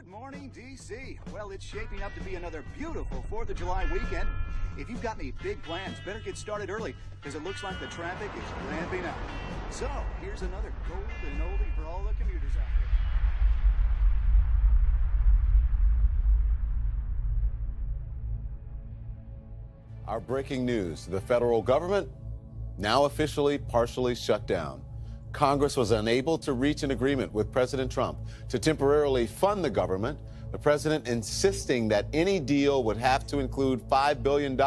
Good morning, D.C. Well, it's shaping up to be another beautiful 4th of July weekend. If you've got any big plans, better get started early, because it looks like the traffic is ramping up. So, here's another golden oldie for all the commuters out there. Our breaking news: the federal government now officially partially shut down. Congress was unable to reach an agreement with President Trump to temporarily fund the government, the president insisting that any deal would have to include $5 billion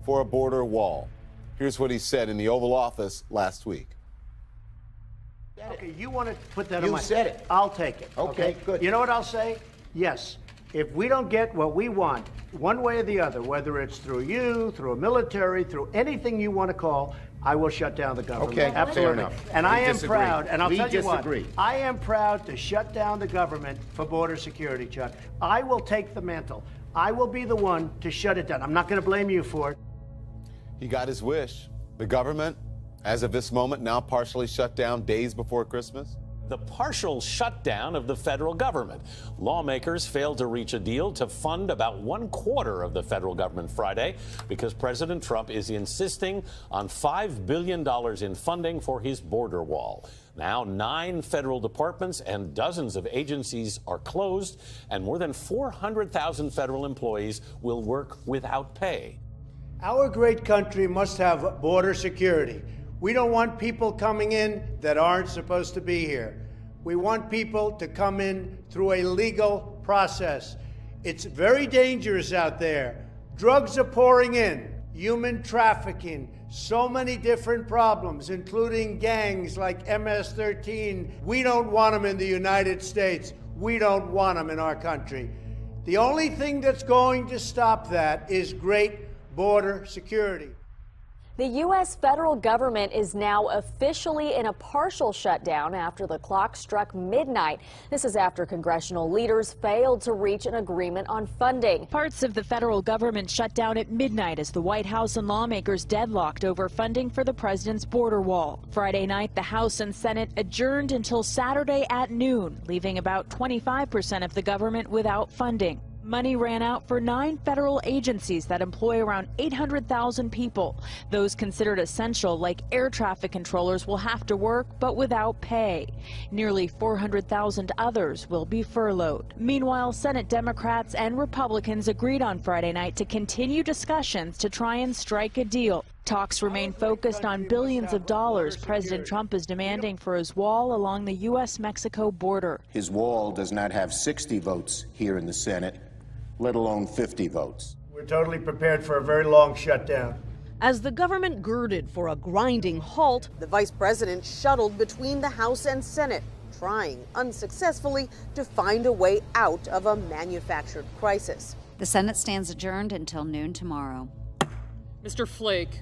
for a border wall. Here's what he said in the Oval Office last week. Okay, you want to put that on my... You said it. I'll take it. Okay, good. You know what I'll say? Yes. If we don't get what we want, one way or the other, whether it's through you, through a military, through anything you want to call, I will shut down the government. Okay, absolutely. fair enough. And We I am disagree. proud, and I'll We tell you what, disagree. I am proud to shut down the government for border security, Chuck. I will take the mantle. I will be the one to shut it down. I'm not going to blame you for it. He got his wish. The government, as of this moment, now partially shut down days before Christmas. The partial shutdown of the federal government. Lawmakers failed to reach a deal to fund about 1/4 of the federal government Friday because President Trump is insisting on $5 billion in funding for his border wall. Now, 9 federal departments and dozens of agencies are closed, and more than 400,000 federal employees will work without pay. Our great country must have border security. We don't want people coming in that aren't supposed to be here. We want people to come in through a legal process. It's very dangerous out there. Drugs are pouring in, human trafficking, so many different problems, including gangs like MS-13. We don't want them in the United States. We don't want them in our country. The only thing that's going to stop that is great border security. The U.S. federal government is now officially in a partial shutdown after the clock struck midnight. This is after congressional leaders failed to reach an agreement on funding. Parts of the federal government shut down at midnight as the White House and lawmakers deadlocked over funding for the president's border wall. Friday night, the House and Senate adjourned until Saturday at noon, leaving about 25% of the government without funding. Money ran out for 9 federal agencies that employ around 800,000 people. Those considered essential, like air traffic controllers, will have to work, but without pay. Nearly 400,000 others will be furloughed. Meanwhile, Senate Democrats and Republicans agreed on Friday night to continue discussions to try and strike a deal. Talks remain focused on billions of dollars President Trump is demanding for his wall along the U.S.-Mexico border. His wall does not have 60 votes here in the Senate, let alone 50 votes. We're totally prepared for a very long shutdown. As the government girded for a grinding halt, the vice president shuttled between the House and Senate, trying unsuccessfully to find a way out of a manufactured crisis. The Senate stands adjourned until noon tomorrow. Mr. Flake,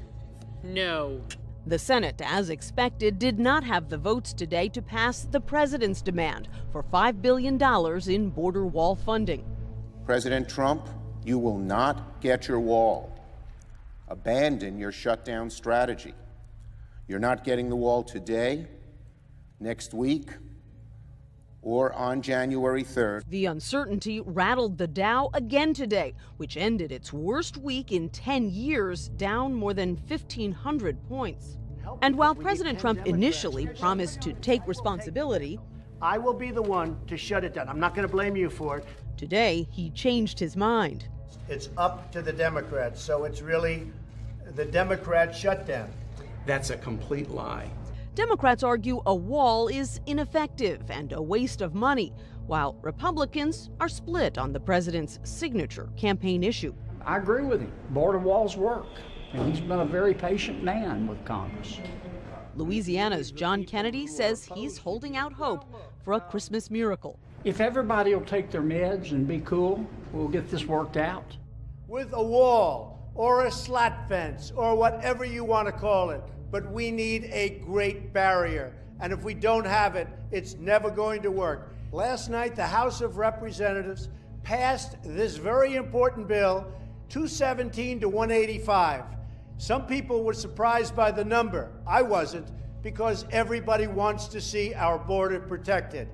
no. The Senate, as expected, did not have the votes today to pass the president's demand for $5 billion in border wall funding. President Trump, you will not get your wall. Abandon your shutdown strategy. You're not getting the wall today, next week, or on January 3rd. The uncertainty rattled the Dow again today, which ended its worst week in 10 years, down more than 1,500 points. And while President Trump initially promised to take responsibility, I will be the one to shut it down. I'm not going to blame you for it. Today, he changed his mind. It's up to the Democrats, so it's really the Democrat shutdown. That's a complete lie. Democrats argue a wall is ineffective and a waste of money, while Republicans are split on the president's signature campaign issue. I agree with him. Border walls work, and he's been a very patient man with Congress. Louisiana's John Kennedy says he's holding out hope for a Christmas miracle. If everybody will take their meds and be cool, we'll get this worked out. With a wall or a slat fence or whatever you want to call it, but we need a great barrier. And if we don't have it, it's never going to work. Last night, the House of Representatives passed this very important bill, 217 to 185. Some people were surprised by the number. I wasn't, because everybody wants to see our border protected.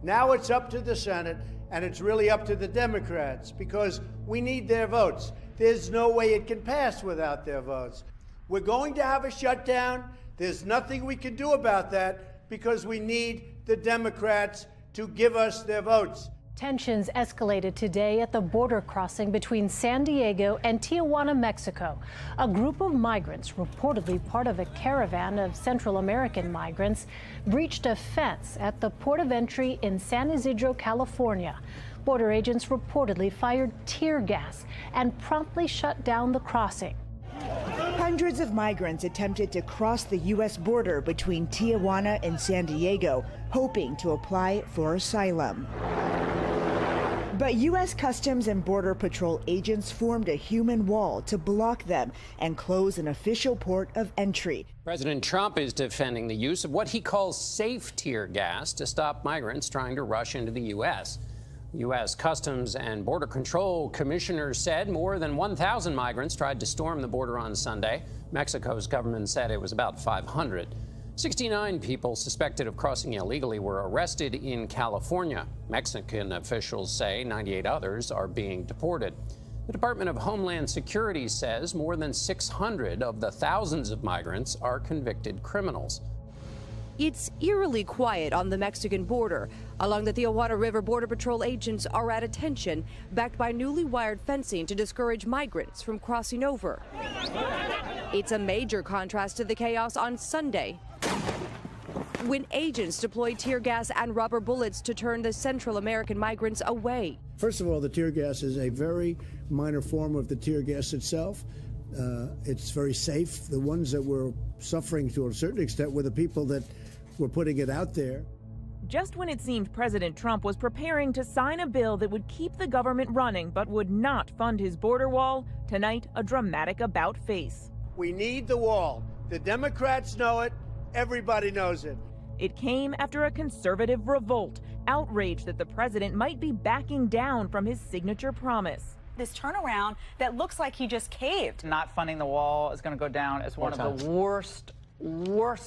Now it's up to the Senate, And it's really up to the Democrats because we need their votes. There's no way it can pass without their votes. We're going to have a shutdown. There's nothing we can do about that because we need the Democrats to give us their votes. Tensions escalated today at the border crossing between San Diego and Tijuana, Mexico. A group of migrants, reportedly part of a caravan of Central American migrants, breached a fence at the port of entry in San Isidro, California. Border agents reportedly fired tear gas and promptly shut down the crossing. Hundreds of migrants attempted to cross the U.S. border between Tijuana and San Diego, hoping to apply for asylum. But U.S. Customs and Border Patrol agents formed a human wall to block them and close an official port of entry. President Trump is defending the use of what he calls safe tear gas to stop migrants trying to rush into the U.S. U.S. Customs and Border Control commissioners said more than 1,000 migrants tried to storm the border on Sunday. Mexico's government said it was about 500. 69 people suspected of crossing illegally were arrested in California. Mexican officials say 98 others are being deported. The Department of Homeland Security says more than 600 of the thousands of migrants are convicted criminals. It's eerily quiet on the Mexican border. Along the Tijuana River, Border Patrol agents are at attention, backed by newly wired fencing to discourage migrants from crossing over. It's a major contrast to the chaos on Sunday, when agents deployed tear gas and rubber bullets to turn the Central American migrants away. First of all, the tear gas is a very minor form of the tear gas itself. It's very safe. The ones that were suffering to a certain extent were the people that were putting it out there. Just when it seemed President Trump was preparing to sign a bill that would keep the government running but would not fund his border wall, tonight a dramatic about-face. We need the wall. The Democrats know it. Everybody knows it. It came after a conservative revolt, outraged that the president might be backing down from his signature promise. This turnaround that looks like he just caved. Not funding the wall is going to go down as one of the worst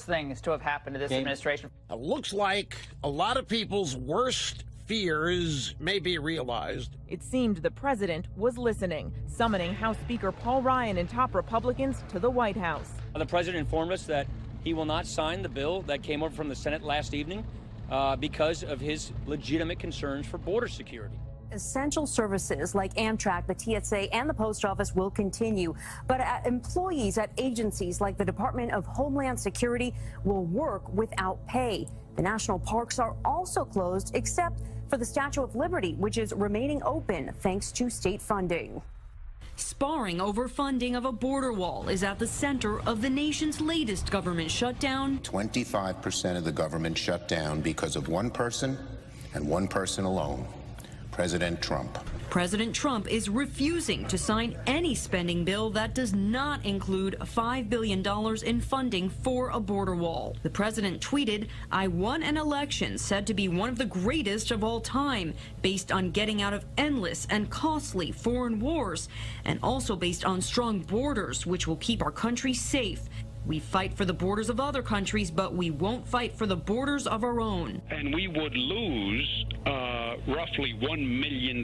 things to have happened to this administration. It looks like a lot of people's worst fears may be realized. It seemed the president was listening, summoning House Speaker Paul Ryan and top Republicans to the White House. The president informed us that he will not sign the bill that came over from the Senate last evening because of his legitimate concerns for border security. Essential services like Amtrak, the TSA, and the post office will continue. But employees at agencies like the Department of Homeland Security will work without pay. The national parks are also closed except for the Statue of Liberty, which is remaining open thanks to state funding. Sparring over funding of a border wall is at the center of the nation's latest government shutdown. 25% of the government shut down because of one person and one person alone. President Trump. President Trump is refusing to sign any spending bill that does not include $5 billion in funding for a border wall. The president tweeted, "I won an election said to be one of the greatest of all time, based on getting out of endless and costly foreign wars, and also based on strong borders, which will keep our country safe. We fight for the borders of other countries, but we won't fight for the borders of our own." And we would lose roughly $1 million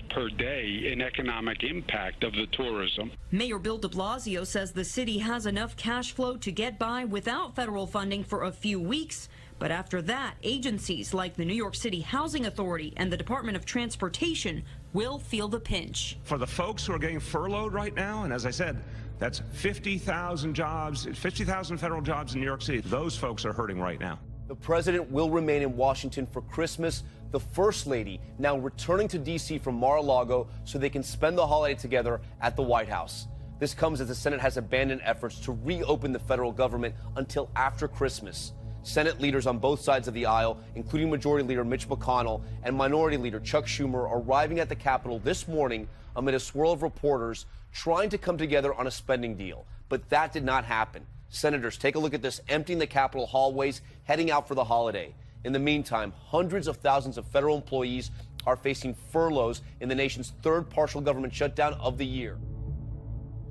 per day in economic impact of the tourism. Mayor Bill de Blasio says the city has enough cash flow to get by without federal funding for a few weeks. But after that, agencies like the New York City Housing Authority and the Department of Transportation will feel the pinch. For the folks who are getting furloughed right now, and as I said, that's 50,000 jobs, 50,000 federal jobs in New York City. Those folks are hurting right now. The president will remain in Washington for Christmas. The First Lady now returning to D.C. from Mar-a-Lago so they can spend the holiday together at the White House. This comes as the Senate has abandoned efforts to reopen the federal government until after Christmas. Senate leaders on both sides of the aisle, including Majority Leader Mitch McConnell and Minority Leader Chuck Schumer, arriving at the Capitol this morning amid a swirl of reporters trying to come together on a spending deal. But that did not happen. Senators, take a look at this, emptying the Capitol hallways, heading out for the holiday. In the meantime, hundreds of thousands of federal employees are facing furloughs in the nation's third partial government shutdown of the year.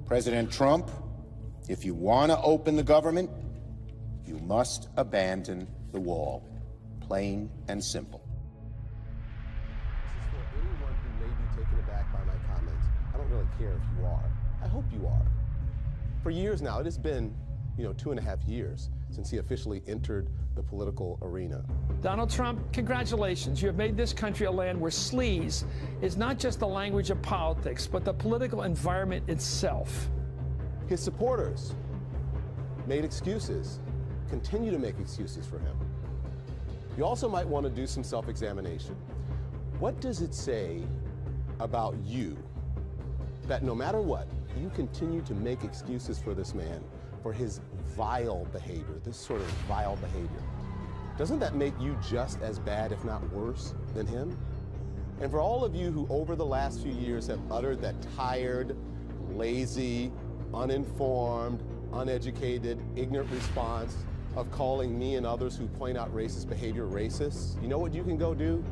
President Trump, if you want to open the government, you must abandon the wall. Plain and simple. back by my comments. I don't really care if you are. I hope you are. For years now, it has been, 2.5 years since he officially entered the political arena. Donald Trump, congratulations. You have made this country a land where sleaze is not just the language of politics, but the political environment itself. His supporters made excuses, continue to make excuses for him. You also might want to do some self-examination. What does it say about you that no matter what, you continue to make excuses for this man, for his vile behavior, this sort of vile behavior? Doesn't that make you just as bad, if not worse, than him? And for all of you who over the last few years have uttered that tired, lazy, uninformed, uneducated, ignorant response of calling me and others who point out racist behavior racists, you know what you can go do?